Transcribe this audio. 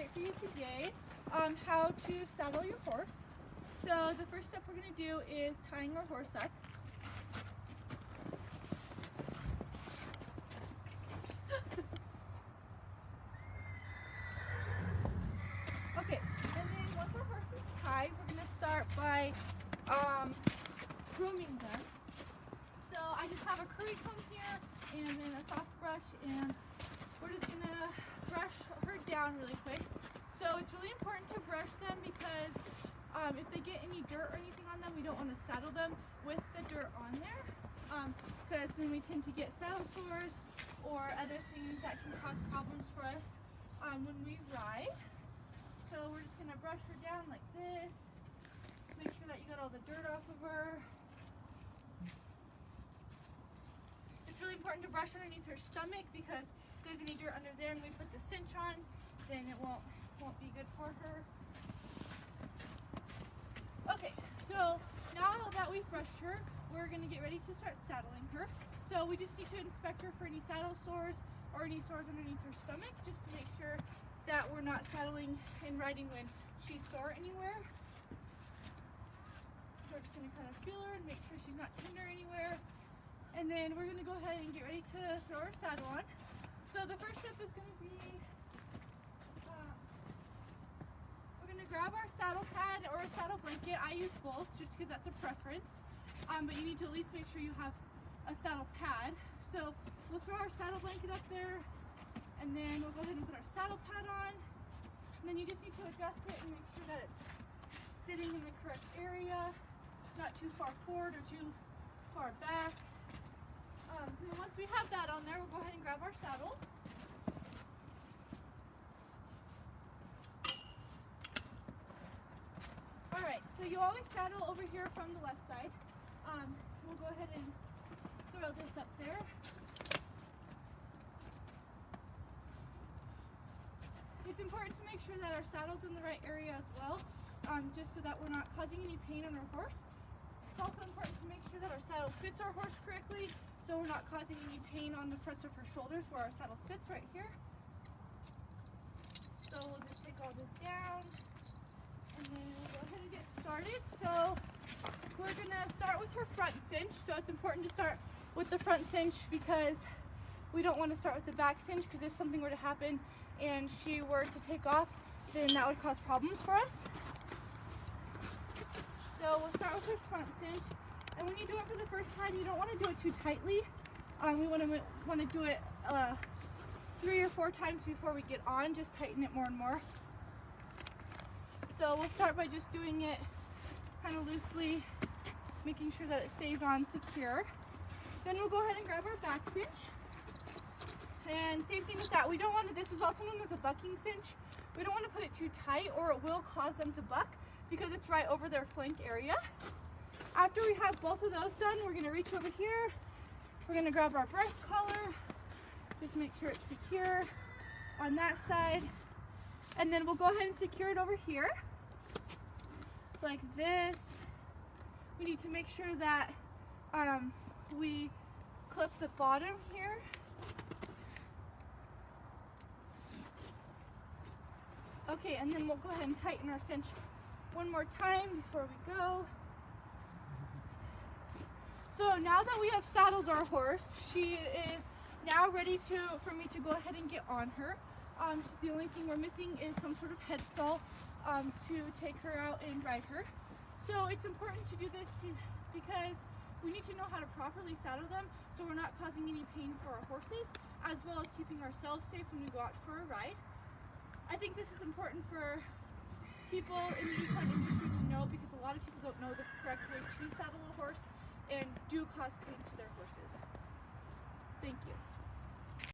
demonstrate for you today how to saddle your horse. So the first step we're going to do is tying our horse up. Okay, and then once our horse is tied, we're going to start by grooming them. So I just have a curry comb here and then a soft brush, and we're just going to brush her down really quick. So it's really important to brush them because if they get any dirt or anything on them, we don't want to saddle them with the dirt on there, because then we tend to get saddle sores or other things that can cause problems for us when we ride. So we're just going to brush her down like this. Make sure that you got all the dirt off of her. It's really important to brush underneath her stomach because if there's any dirt under there and we put the cinch on, then it won't be good for her. Okay, so now that we've brushed her, we're going to get ready to start saddling her. So we just need to inspect her for any saddle sores or any sores underneath her stomach, just to make sure that we're not saddling and riding when she's sore anywhere. So we're just going to kind of feel her and make sure she's not tender anywhere. And then we're going to go ahead and get ready to throw our saddle on. So the first step is going to be, we're going to grab our saddle pad or a saddle blanket. I use both just because that's a preference. But you need to at least make sure you have a saddle pad. So we'll throw our saddle blanket up there, and then we'll go ahead and put our saddle pad on. And then you just need to adjust it and make sure that it's sitting in the correct area, not too far forward or too far back. And then once we have that on there, we'll go ahead and grab our saddle. Alright, so you always saddle over here from the left side. We'll go ahead and throw this up there. It's important to make sure that our saddle's in the right area as well, just so that we're not causing any pain on our horse. It's also important to make sure that our saddle fits our horse correctly, so we're not causing any pain on the fronts of her shoulders where our saddle sits right here. So we'll just take all this down, and then we'll go ahead and get started. So we're gonna start with her front cinch. So it's important to start with the front cinch because we don't want to start with the back cinch, because if something were to happen and she were to take off, then that would cause problems for us. So we'll start with her front cinch. And when you do it for the first time, you don't want to do it too tightly. We want to do it 3 or 4 times before we get on. Just tighten it more and more. So we'll start by just doing it kind of loosely, making sure that it stays on secure. Then we'll go ahead and grab our back cinch. And same thing with that. We don't want to, this is also known as a bucking cinch. We don't want to put it too tight or it will cause them to buck because it's right over their flank area. After we have both of those done, we're going to reach over here. We're going to grab our breast collar. Just make sure it's secure on that side. And then we'll go ahead and secure it over here. Like this. We need to make sure that we clip the bottom here. Okay, and then we'll go ahead and tighten our cinch one more time before we go. So now that we have saddled our horse, she is now ready for me to go ahead and get on her. The only thing we're missing is some sort of head stall to take her out and ride her. So it's important to do this because we need to know how to properly saddle them so we're not causing any pain for our horses, as well as keeping ourselves safe when we go out for a ride. I think this is important for people in the equine industry to know because a lot of people don't know the correct way to saddle a horse and do cause pain to their horses. Thank you.